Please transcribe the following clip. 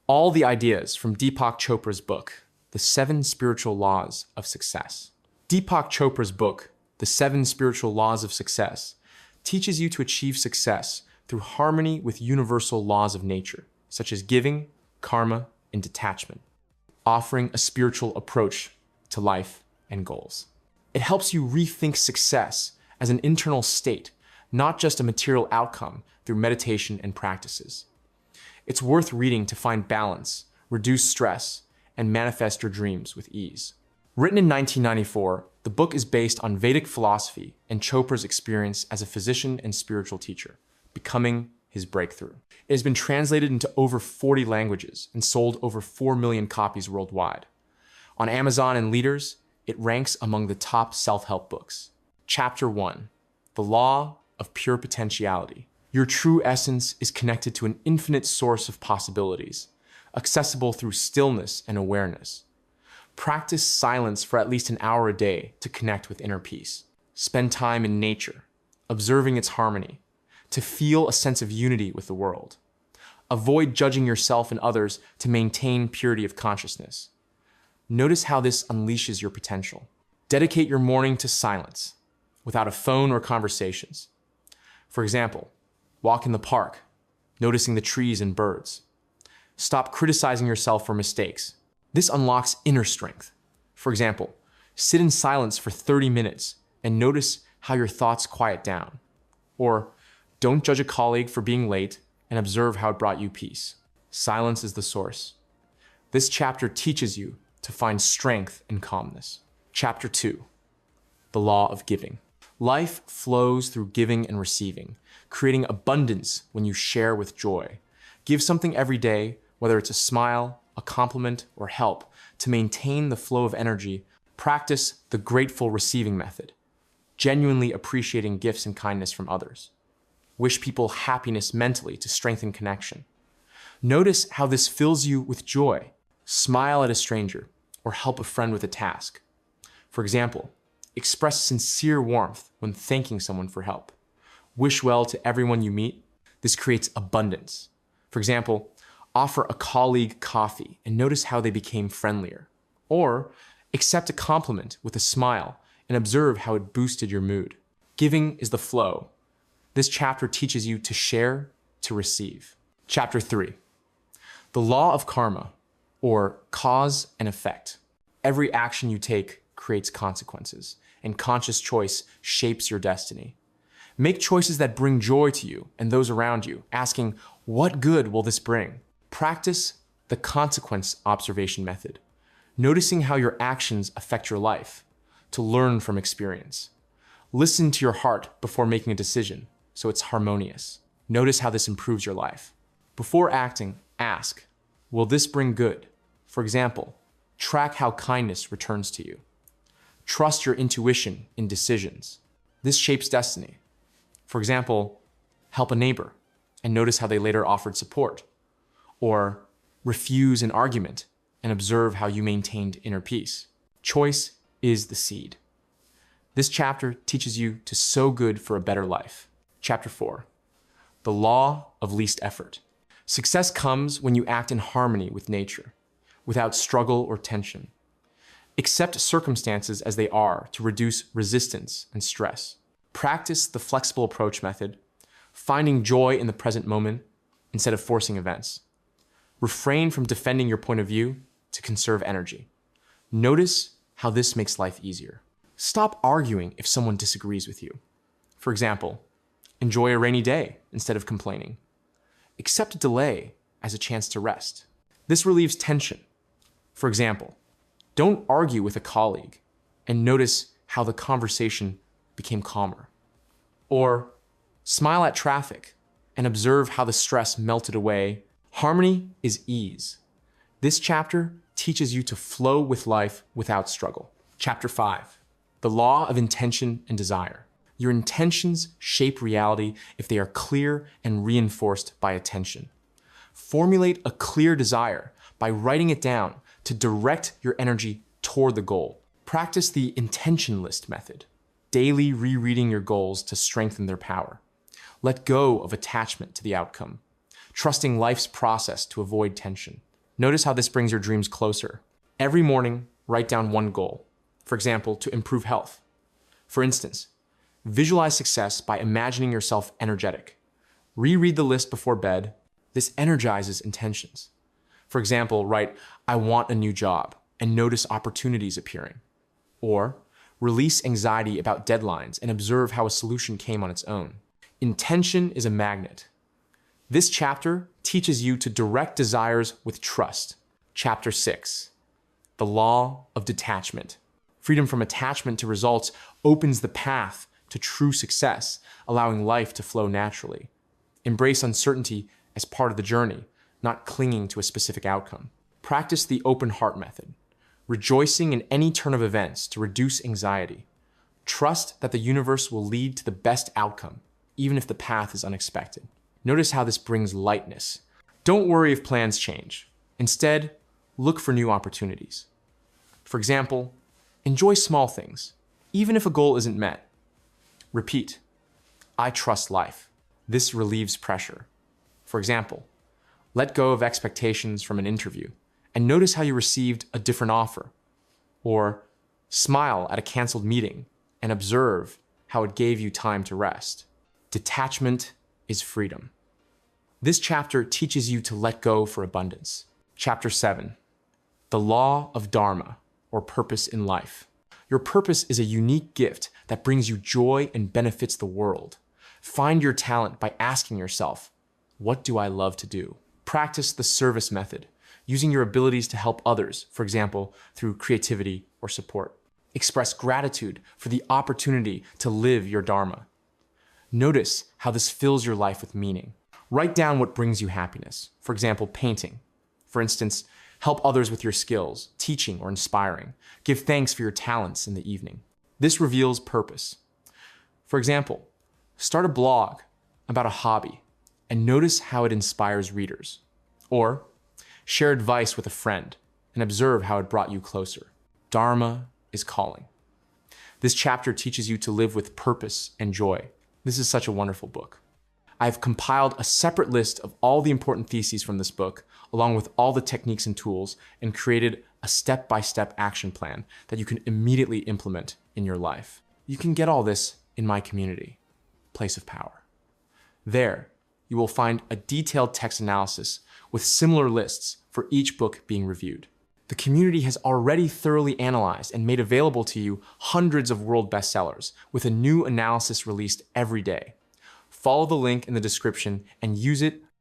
All the ideas from Deepak Chopra's book, The 7 Spiritual Laws of Success. Deepak Chopra's book, The 7 Spiritual Laws of Success, teaches you to achieve success through harmony with universal laws of nature, such as giving, karma, and detachment, offering a spiritual approach to life and goals. It helps you rethink success as an internal state, not just a material outcome through meditation and practices. It's worth reading to find balance, reduce stress, and manifest your dreams with ease. Written in 1994, the book is based on Vedic philosophy and Chopra's experience as a physician and spiritual teacher, becoming his breakthrough. It has been translated into over 40 languages and sold over 4 million copies worldwide. On Amazon and Leaders, it ranks among the top self-help books. Chapter 1, The Law of Pure Potentiality. Your true essence is connected to an infinite source of possibilities, accessible through stillness and awareness. Practice silence for at least an hour a day to connect with inner peace. Spend time in nature, observing its harmony, to feel a sense of unity with the world. Avoid judging yourself and others to maintain purity of consciousness. Notice how this unleashes your potential. Dedicate your morning to silence, without a phone or conversations. For example, walk in the park, noticing the trees and birds. Stop criticizing yourself for mistakes. This unlocks inner strength. For example, sit in silence for 30 minutes and notice how your thoughts quiet down. Or don't judge a colleague for being late and observe how it brought you peace. Silence is the source. This chapter teaches you to find strength and calmness. Chapter 2, The Law of Giving. Life flows through giving and receiving, creating abundance when you share with joy. Give something every day, whether it's a smile, a compliment, or help, to maintain the flow of energy. Practice the grateful receiving method, genuinely appreciating gifts and kindness from others. Wish people happiness mentally to strengthen connection. Notice how this fills you with joy. Smile at a stranger or help a friend with a task. For example, express sincere warmth when thanking someone for help. Wish well to everyone you meet. This creates abundance. For example, offer a colleague coffee and notice how they became friendlier. Or accept a compliment with a smile and observe how it boosted your mood. Giving is the flow. This chapter teaches you to share, to receive. Chapter 3, The Law of Karma, or cause and effect. Every action you take creates consequences, and conscious choice shapes your destiny. Make choices that bring joy to you and those around you, asking, what good will this bring? Practice the consequence observation method, noticing how your actions affect your life, to learn from experience. Listen to your heart before making a decision, so it's harmonious. Notice how this improves your life. Before acting, ask, will this bring good? For example, track how kindness returns to you. Trust your intuition in decisions. This shapes destiny. For example, help a neighbor and notice how they later offered support. Or refuse an argument and observe how you maintained inner peace. Choice is the seed. This chapter teaches you to sow good for a better life. Chapter 4, The Law of Least Effort. Success comes when you act in harmony with nature, without struggle or tension. Accept circumstances as they are to reduce resistance and stress. Practice the flexible approach method, finding joy in the present moment instead of forcing events. Refrain from defending your point of view to conserve energy. Notice how this makes life easier. Stop arguing if someone disagrees with you. For example, enjoy a rainy day instead of complaining. Accept a delay as a chance to rest. This relieves tension. For example, don't argue with a colleague and notice how the conversation became calmer. Or smile at traffic and observe how the stress melted away. Harmony is ease. This chapter teaches you to flow with life without struggle. Chapter 5, The Law of Intention and Desire. Your intentions shape reality if they are clear and reinforced by attention. Formulate a clear desire by writing it down to direct your energy toward the goal. Practice the intention list method, daily rereading your goals to strengthen their power. Let go of attachment to the outcome, trusting life's process to avoid tension. Notice how this brings your dreams closer. Every morning, write down one goal. For example, to improve health. For instance, visualize success by imagining yourself energetic. Reread the list before bed. This energizes intentions. For example, write, "I want a new job," and notice opportunities appearing. Or, release anxiety about deadlines and observe how a solution came on its own. Intention is a magnet. This chapter teaches you to direct desires with trust. Chapter 6, the law of detachment. Freedom from attachment to results opens the path to true success, allowing life to flow naturally. Embrace uncertainty as part of the journey, not clinging to a specific outcome. Practice the open heart method, rejoicing in any turn of events to reduce anxiety. Trust that the universe will lead to the best outcome, even if the path is unexpected. Notice how this brings lightness. Don't worry if plans change. Instead, look for new opportunities. For example, enjoy small things, even if a goal isn't met. Repeat, "I trust life." This relieves pressure. For example, let go of expectations from an interview and notice how you received a different offer. Or smile at a canceled meeting and observe how it gave you time to rest. Detachment is freedom. This chapter teaches you to let go for abundance. Chapter 7, the law of Dharma, or purpose in life. Your purpose is a unique gift that brings you joy and benefits the world. Find your talent by asking yourself, what do I love to do? Practice the service method, using your abilities to help others, for example, through creativity or support. Express gratitude for the opportunity to live your Dharma. Notice how this fills your life with meaning. Write down what brings you happiness, for example, painting. For instance, help others with your skills, teaching or inspiring. Give thanks for your talents in the evening. This reveals purpose. For example, start a blog about a hobby and notice how it inspires readers. Or share advice with a friend and observe how it brought you closer. Dharma is calling. This chapter teaches you to live with purpose and joy. This is such a wonderful book. I've compiled a separate list of all the important theses from this book, along with all the techniques and tools, and created a step-by-step action plan that you can immediately implement in your life. You can get all this in my community, Place of Power. There, you will find a detailed text analysis with similar lists for each book being reviewed. The community has already thoroughly analyzed and made available to you hundreds of world bestsellers, with a new analysis released every day. Follow the link in the description and use it